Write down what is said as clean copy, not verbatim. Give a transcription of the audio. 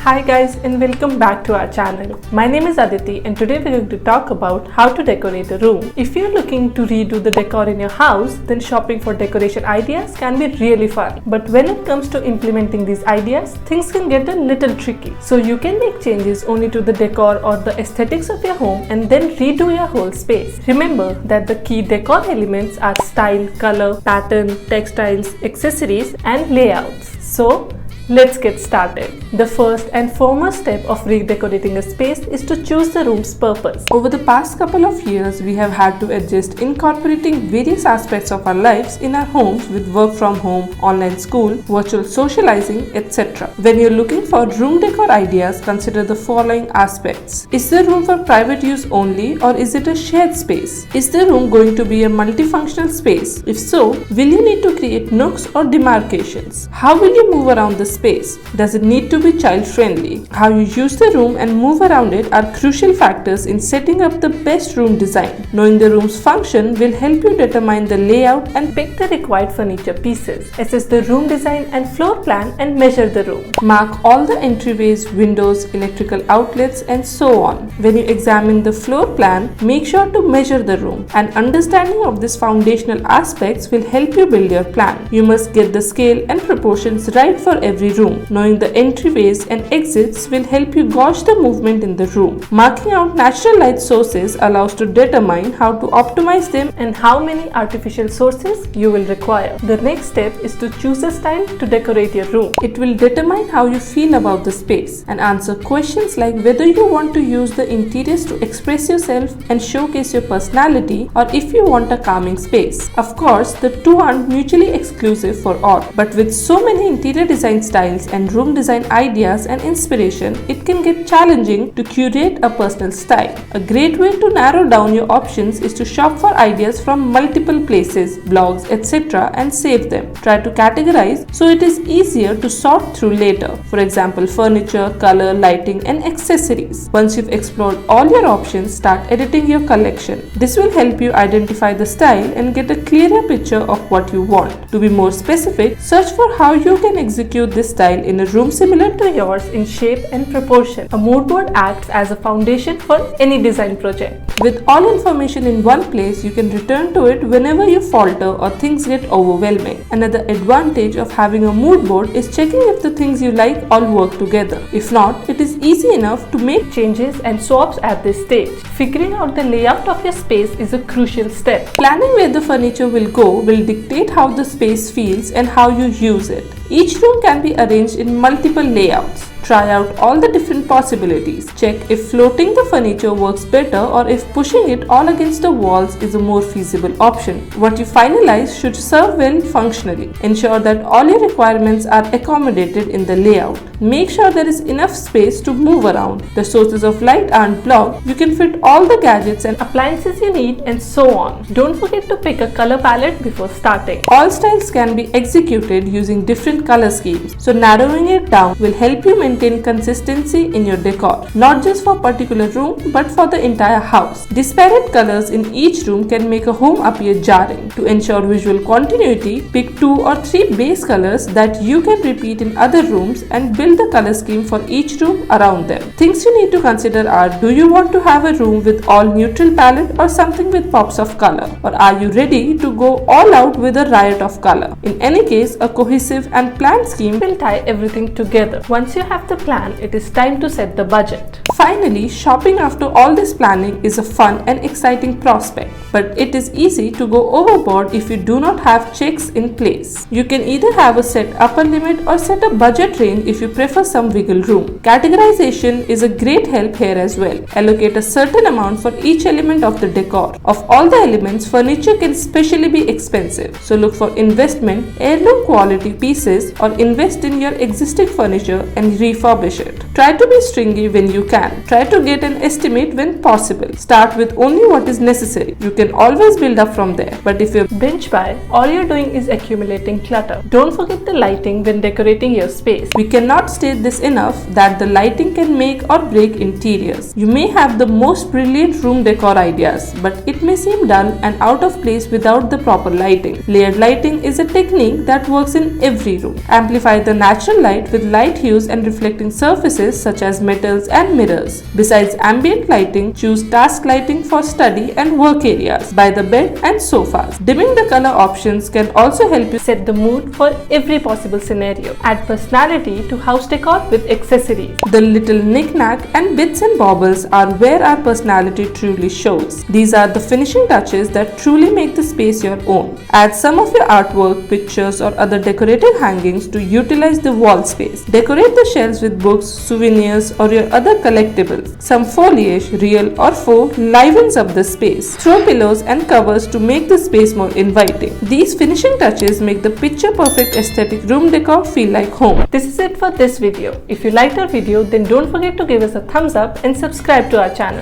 Hi guys, and welcome back to our channel. My name is Aditi and today we're going to talk about how to decorate a room. If you're looking to redo the decor in your house, then shopping for decoration ideas can be really fun. But when it comes to implementing these ideas, things can get a little tricky. So you can make changes only to the decor or the aesthetics of your home and then redo your whole space. Remember that the key decor elements are style, color, pattern, textiles, accessories and layouts. So let's get started. The first and foremost step of redecorating a space is to choose the room's purpose. Over the past couple of years, we have had to adjust incorporating various aspects of our lives in our homes with work from home, online school, virtual socializing, etc. When you're looking for room decor ideas, consider the following aspects. Is the room for private use only or is it a shared space? Is the room going to be a multifunctional space? If so, will you need to create nooks or demarcations? How will you move around the space? Does it need to be child friendly? How you use the room and move around it are crucial factors in setting up the best room design. Knowing the room's function will help you determine the layout and pick the required furniture pieces. Assess the room design and floor plan and measure the room. Mark all the entryways, windows, electrical outlets and so on. When you examine the floor plan, make sure to measure the room. An understanding of these foundational aspects will help you build your plan. You must get the scale and proportions right for every room. Knowing the entryways and exits will help you gauge the movement in the room. Marking out natural light sources allows to determine how to optimize them and how many artificial sources you will require. The next step is to choose a style to decorate your room. It will determine how you feel about the space and answer questions like whether you want to use the interiors to express yourself and showcase your personality or if you want a calming space. Of course, the two aren't mutually exclusive for all, but with so many interior design styles and room design ideas and inspiration, it can get challenging to curate a personal style. A great way to narrow down your options is to shop for ideas from multiple places, blogs, etc. and save them. Try to categorize so it is easier to sort through later. For example, furniture, color, lighting and accessories. Once you've explored all your options, start editing your collection. This will help you identify the style and get a clearer picture of what you want. To be more specific, search for how you can execute this style in a room similar to yours in shape and proportion. A mood board acts as a foundation for any design project. With all information in one place, you can return to it whenever you falter or things get overwhelming. Another advantage of having a mood board is checking if the things you like all work together. If not, it is easy enough to make changes and swaps at this stage. Figuring out the layout of your space is a crucial step. Planning where the furniture will go will dictate how the space feels and how you use it. Each room can be arranged in multiple layouts. Try out all the different possibilities. Check if floating the furniture works better or if pushing it all against the walls is a more feasible option. What you finalize should serve well functionally. Ensure that all your requirements are accommodated in the layout. Make sure there is enough space to move around. The sources of light aren't blocked. You can fit all the gadgets and appliances you need and so on. Don't forget to pick a color palette before starting. All styles can be executed using different color schemes. So narrowing it down will help you maintain consistency in your decor, not just for a particular room but for the entire house. Disparate colors in each room can make a home appear jarring. To ensure visual continuity, pick 2 or 3 base colors that you can repeat in other rooms and build the color scheme for each room around them. Things you need to consider are: do you want to have a room with all neutral palette or something with pops of color? Or are you ready to go all out with a riot of color? In any case, a cohesive and planned scheme will tie everything together. Once you have the plan, it is time to set the budget. Finally, shopping after all this planning is a fun and exciting prospect, but it is easy to go overboard if you do not have checks in place. You can either have a set upper limit or set a budget range if you prefer some wiggle room. Categorization is a great help here as well. Allocate a certain amount for each element of the decor. Of all the elements, furniture can especially be expensive, so look for investment, heirloom quality pieces or invest in your existing furniture and refurbish it. Try to be stringy when you can. Try to get an estimate when possible. Start with only what is necessary. You can can always build up from there. But if you binge buy, all you're doing is accumulating clutter. Don't forget the lighting when decorating your space. We cannot state this enough that the lighting can make or break interiors. You may have the most brilliant room decor ideas, but it may seem dull and out of place without the proper lighting. Layered lighting is a technique that works in every room. Amplify the natural light with light hues and reflecting surfaces such as metals and mirrors. Besides ambient lighting, choose task lighting for study and work areas, by the bed and sofas. Dimming the color options can also help you set the mood for every possible scenario. Add personality to house decor with accessories. The little knick-knack and bits and baubles are where our personality truly shows. These are the finishing touches that truly make the space your own. Add some of your artwork, pictures or other decorative hangings to utilize the wall space. Decorate the shelves with books, souvenirs or your other collectibles. Some foliage, real or faux, livens up the space. Throw pillows and covers to make the space more inviting. These finishing touches make the picture-perfect aesthetic room decor feel like home. This is it for this video. If you liked our video, then don't forget to give us a thumbs up and subscribe to our channel.